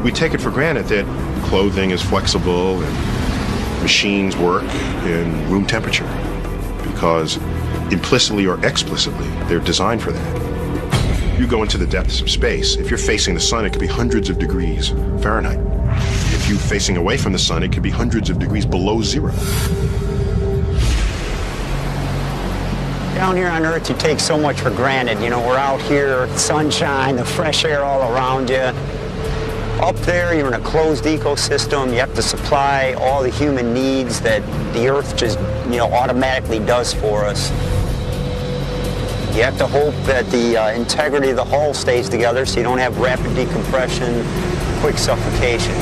We take it for granted that clothing is flexible and machines work in room temperature because implicitly or explicitly they're designed for that. You go into the depths of space. If you're facing the sun, it could be hundreds of degrees Fahrenheit. If you're facing away from the sun, it could be hundreds of degrees below zero. Down here on Earth, you take so much for granted. You know, we're out here, sunshine, the fresh air all around you. Up there, you're in a closed ecosystem. You have to supply all the human needs that the Earth just, automatically does for us. You have to hope that the integrity of the hull stays together so you don't have rapid decompression, quick suffocation.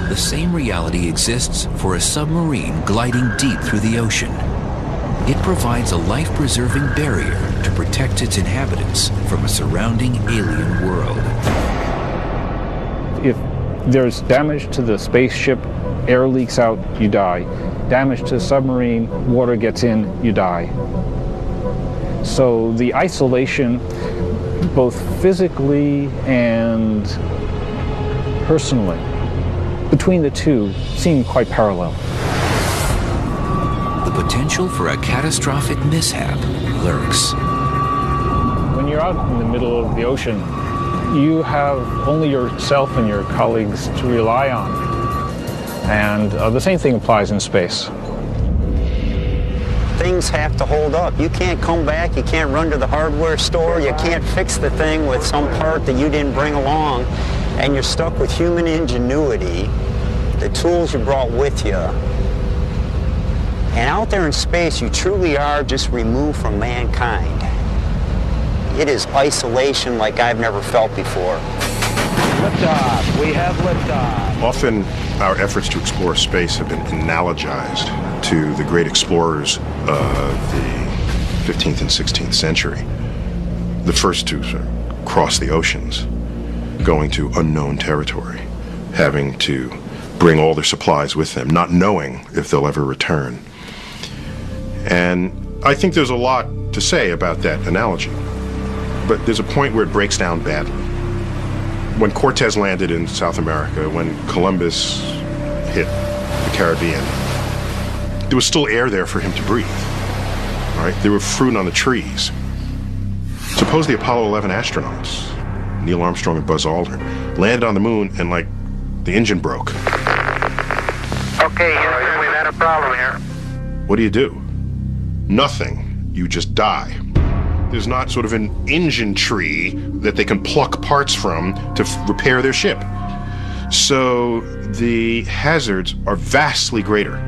The same reality exists for a submarine gliding deep through the ocean. It provides a life-preserving barrier to protect its inhabitants from a surrounding alien world. If there's damage to the spaceship, air leaks out, you die. Damage to the submarine, water gets in, you die. So the isolation, both physically and personally, between the two seem quite parallel. The potential for a catastrophic mishap lurks. When you're out in the middle of the ocean, you have only yourself and your colleagues to rely on. And the same thing applies in space. Things have to hold up. You can't come back, you can't run to the hardware store, you can't fix the thing with some part that you didn't bring along, and you're stuck with human ingenuity, the tools you brought with you. And out there in space, you truly are just removed from mankind. It is isolation like I've never felt before. Liftoff. We have liftoff. Often, our efforts to explore space have been analogized to the great explorers of the 15th and 16th century. The first to cross the oceans, going to unknown territory, having to bring all their supplies with them, not knowing if they'll ever return. And I think there's a lot to say about that analogy, but there's a point where it breaks down badly. When Cortez landed in South America, when Columbus hit the Caribbean, there was still air there for him to breathe. Right? There were fruit on the trees. Suppose the Apollo 11 astronauts, Neil Armstrong and Buzz Aldrin, landed on the moon and, the engine broke. Okay, Houston, we've had a problem here. What do? Nothing. You just die. There's not sort of an engine tree that they can pluck parts from to repair their ship. So the hazards are vastly greater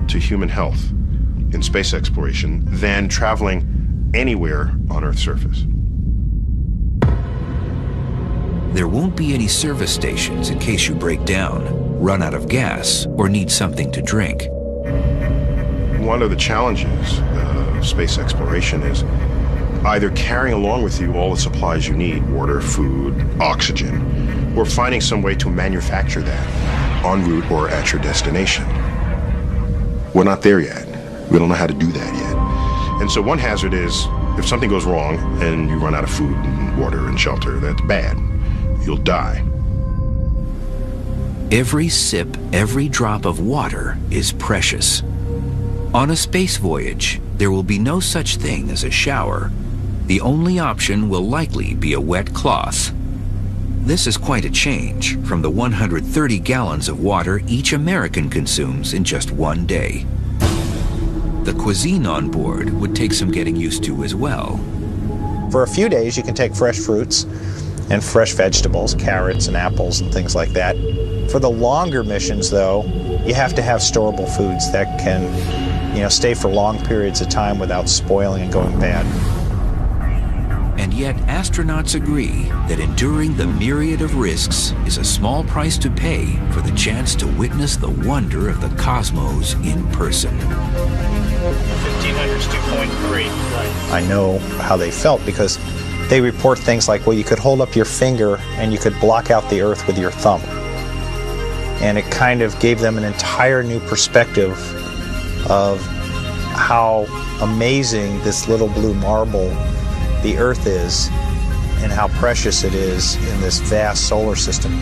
to human health in space exploration than traveling anywhere on Earth's surface. There won't be any service stations in case you break down, run out of gas, or need something to drink. One of the challenges of space exploration is either carrying along with you all the supplies you need, water, food, oxygen, or finding some way to manufacture that en route or at your destination. We're not there yet. We don't know how to do that yet. And so one hazard is if something goes wrong and you run out of food and water and shelter, that's bad. You'll die. Every sip, every drop of water is precious. On a space voyage, there will be no such thing as a shower. The only option will likely be a wet cloth. This is quite a change from the 130 gallons of water each American consumes in just one day. The cuisine on board would take some getting used to as well. For a few days, you can take fresh fruits and fresh vegetables, carrots and apples and things like that. For the longer missions, though, you have to have storable foods that can, stay for long periods of time without spoiling and going bad. And yet, astronauts agree that enduring the myriad of risks is a small price to pay for the chance to witness the wonder of the cosmos in person. 1500's 2.3. I know how they felt because they report things like, well, you could hold up your finger and you could block out the Earth with your thumb. And it kind of gave them an entire new perspective of how amazing this little blue marble the Earth is, and how precious it is in this vast solar system.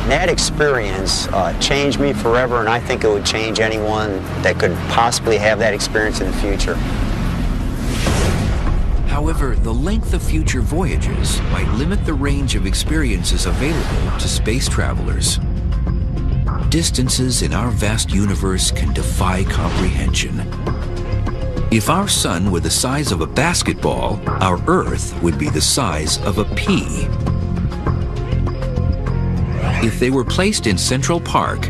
That experience changed me forever, and I think it would change anyone that could possibly have that experience in the future. However, the length of future voyages might limit the range of experiences available to space travelers. Distances in our vast universe can defy comprehension. If our sun were the size of a basketball, our Earth would be the size of a pea. If they were placed in Central Park,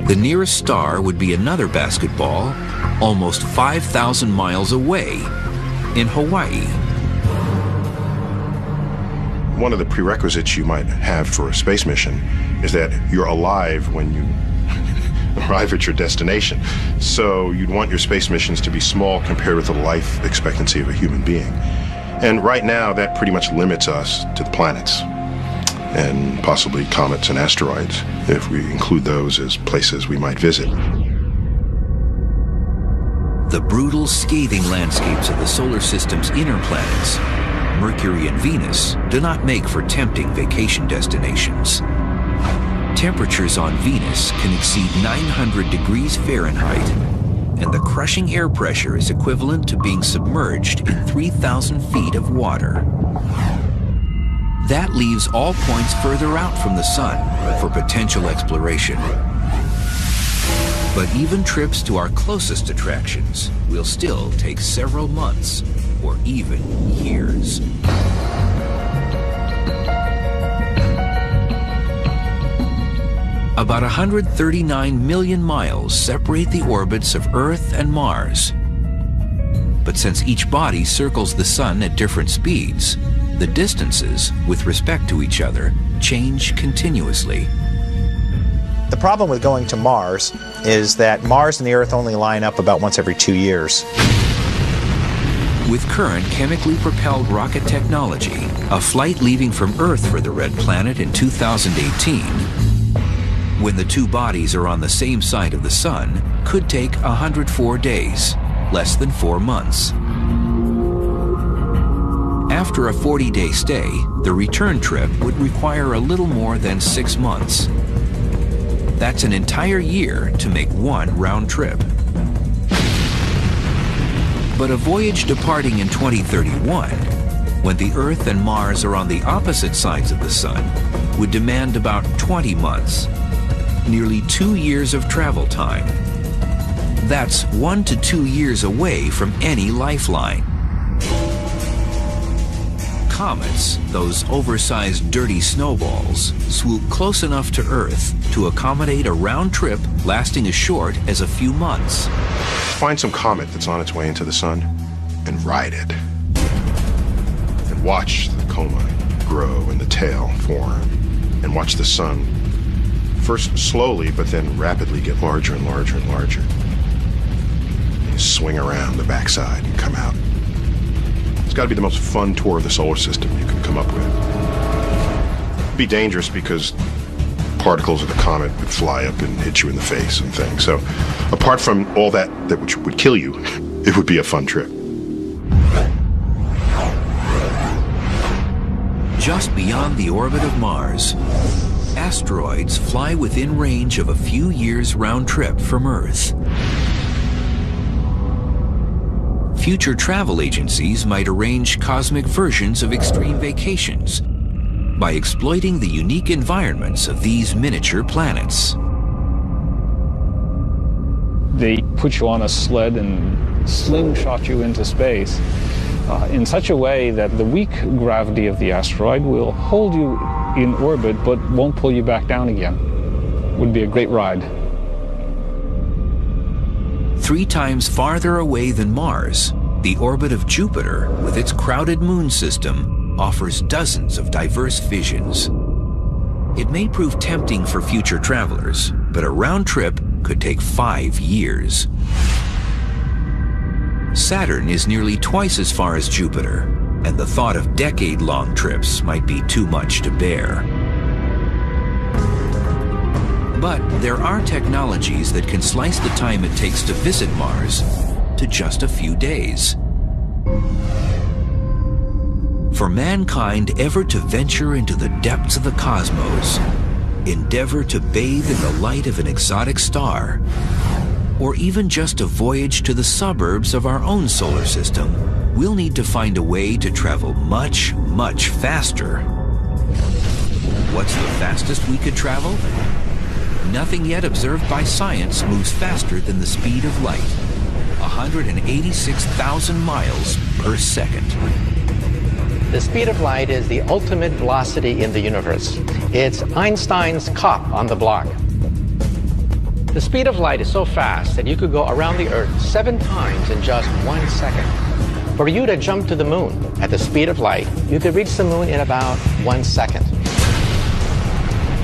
the nearest star would be another basketball almost 5,000 miles away in Hawaii. One of the prerequisites you might have for a space mission is that you're alive when you arrive at your destination. So you'd want your space missions to be small compared with the life expectancy of a human being. And right now, that pretty much limits us to the planets and possibly comets and asteroids, if we include those as places we might visit. The brutal, scathing landscapes of the solar system's inner planets, Mercury and Venus, do not make for tempting vacation destinations. Temperatures on Venus can exceed 900 degrees Fahrenheit, and the crushing air pressure is equivalent to being submerged in 3,000 feet of water. That leaves all points further out from the sun for potential exploration. But even trips to our closest attractions will still take several months or even years. About 139 million miles separate the orbits of Earth and Mars. But since each body circles the sun at different speeds, the distances with respect to each other change continuously. The problem with going to Mars is that Mars and the Earth only line up about once every 2 years. With current chemically propelled rocket technology, a flight leaving from Earth for the Red Planet in 2018, when the two bodies are on the same side of the sun, could take 104 days, less than 4 months. After a 40-day stay, the return trip would require a little more than 6 months. That's an entire year to make one round trip. But a voyage departing in 2031, when the Earth and Mars are on the opposite sides of the sun, would demand about 20 months, nearly 2 years of travel time. That's 1 to 2 years away from any lifeline. Comets, those oversized dirty snowballs, swoop close enough to Earth to accommodate a round trip lasting as short as a few months. Find some comet that's on its way into the sun and ride it. And watch the coma grow and the tail form. And watch the sun first slowly, but then rapidly get larger and larger and larger. And you swing around the backside and come out. It's got to be the most fun tour of the solar system you can come up with. It'd be dangerous because particles of the comet would fly up and hit you in the face and things. So apart from all that which would kill you, it would be a fun trip. Just beyond the orbit of Mars, asteroids fly within range of a few years round trip from Earth. Future travel agencies might arrange cosmic versions of extreme vacations by exploiting the unique environments of these miniature planets. They put you on a sled and slingshot you into space in such a way that the weak gravity of the asteroid will hold you in orbit but won't pull you back down again. Would be a great ride. 3 times farther away than Mars, the orbit of Jupiter, with its crowded moon system, offers dozens of diverse visions. It may prove tempting for future travelers, but a round trip could take 5 years. Saturn is nearly twice as far as Jupiter, and the thought of decade-long trips might be too much to bear. But there are technologies that can slice the time it takes to visit Mars to just a few days. For mankind ever to venture into the depths of the cosmos, endeavor to bathe in the light of an exotic star, or even just a voyage to the suburbs of our own solar system, we'll need to find a way to travel much, much faster. What's the fastest we could travel? Nothing yet observed by science moves faster than the speed of light, 186,000 miles per second. The speed of light is the ultimate velocity in the universe. It's Einstein's cop on the block. The speed of light is so fast that you could go around the Earth 7 times in just 1 second. For you to jump to the moon at the speed of light, you could reach the moon in about 1 second.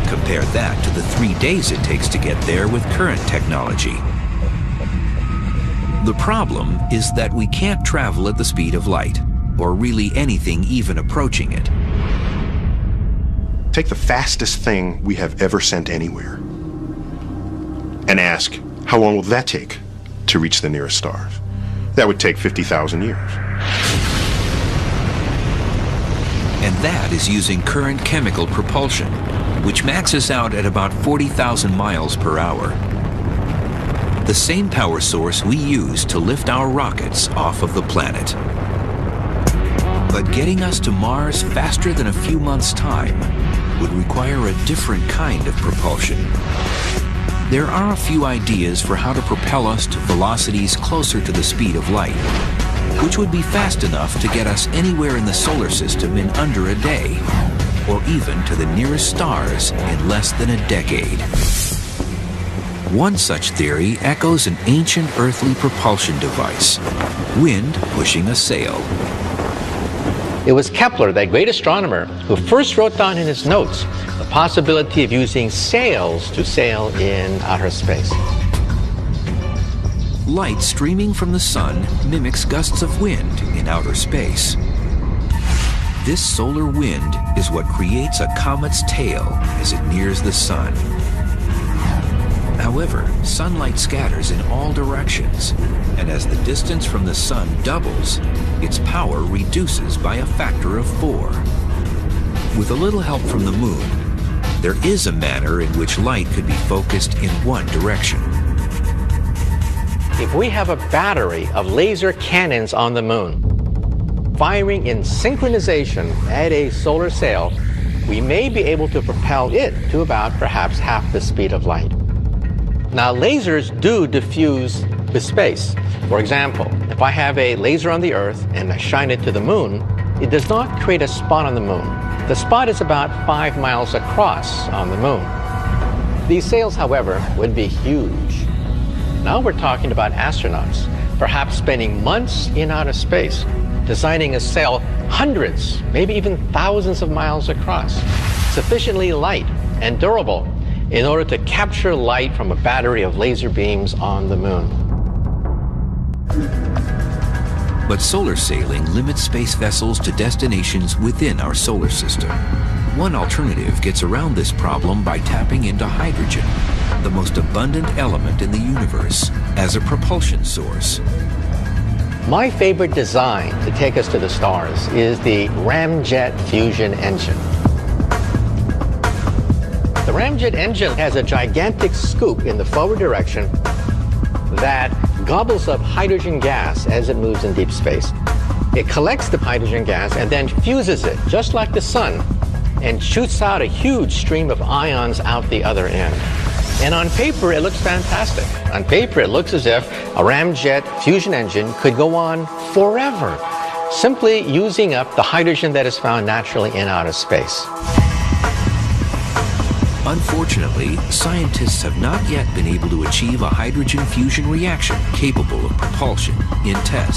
Compare that to the 3 days it takes to get there with current technology. The problem is that we can't travel at the speed of light, or really anything even approaching it. Take the fastest thing we have ever sent anywhere and ask, how long will that take to reach the nearest stars? That would take 50,000 years. And that is using current chemical propulsion, which maxes out at about 40,000 miles per hour. The same power source we use to lift our rockets off of the planet. But getting us to Mars faster than a few months' time would require a different kind of propulsion. There are a few ideas for how to propel us to velocities closer to the speed of light, which would be fast enough to get us anywhere in the solar system in under a day, or even to the nearest stars in less than a decade. One such theory echoes an ancient earthly propulsion device, wind pushing a sail. It was Kepler, that great astronomer, who first wrote down in his notes the possibility of using sails to sail in outer space. Light streaming from the sun mimics gusts of wind in outer space. This solar wind is what creates a comet's tail as it nears the sun. However, sunlight scatters in all directions, and as the distance from the sun doubles, its power reduces by a factor of 4. With a little help from the moon, there is a manner in which light could be focused in one direction. If we have a battery of laser cannons on the moon, firing in synchronization at a solar sail, we may be able to propel it to about perhaps half the speed of light. Now, lasers do diffuse with space. For example, if I have a laser on the Earth and I shine it to the moon, it does not create a spot on the moon. The spot is about 5 miles across on the moon. These sails, however, would be huge. Now we're talking about astronauts, perhaps spending months in outer space, designing a sail hundreds, maybe even thousands of miles across, sufficiently light and durable in order to capture light from a battery of laser beams on the moon. But solar sailing limits space vessels to destinations within our solar system. One alternative gets around this problem by tapping into hydrogen, the most abundant element in the universe, as a propulsion source. My favorite design to take us to the stars is the ramjet fusion engine. The ramjet engine has a gigantic scoop in the forward direction that gobbles up hydrogen gas as it moves in deep space. It collects the hydrogen gas and then fuses it, just like the sun, and shoots out a huge stream of ions out the other end. And on paper, it looks fantastic. On paper, it looks as if a ramjet fusion engine could go on forever, simply using up the hydrogen that is found naturally in outer space. Unfortunately, scientists have not yet been able to achieve a hydrogen fusion reaction capable of propulsion in tests.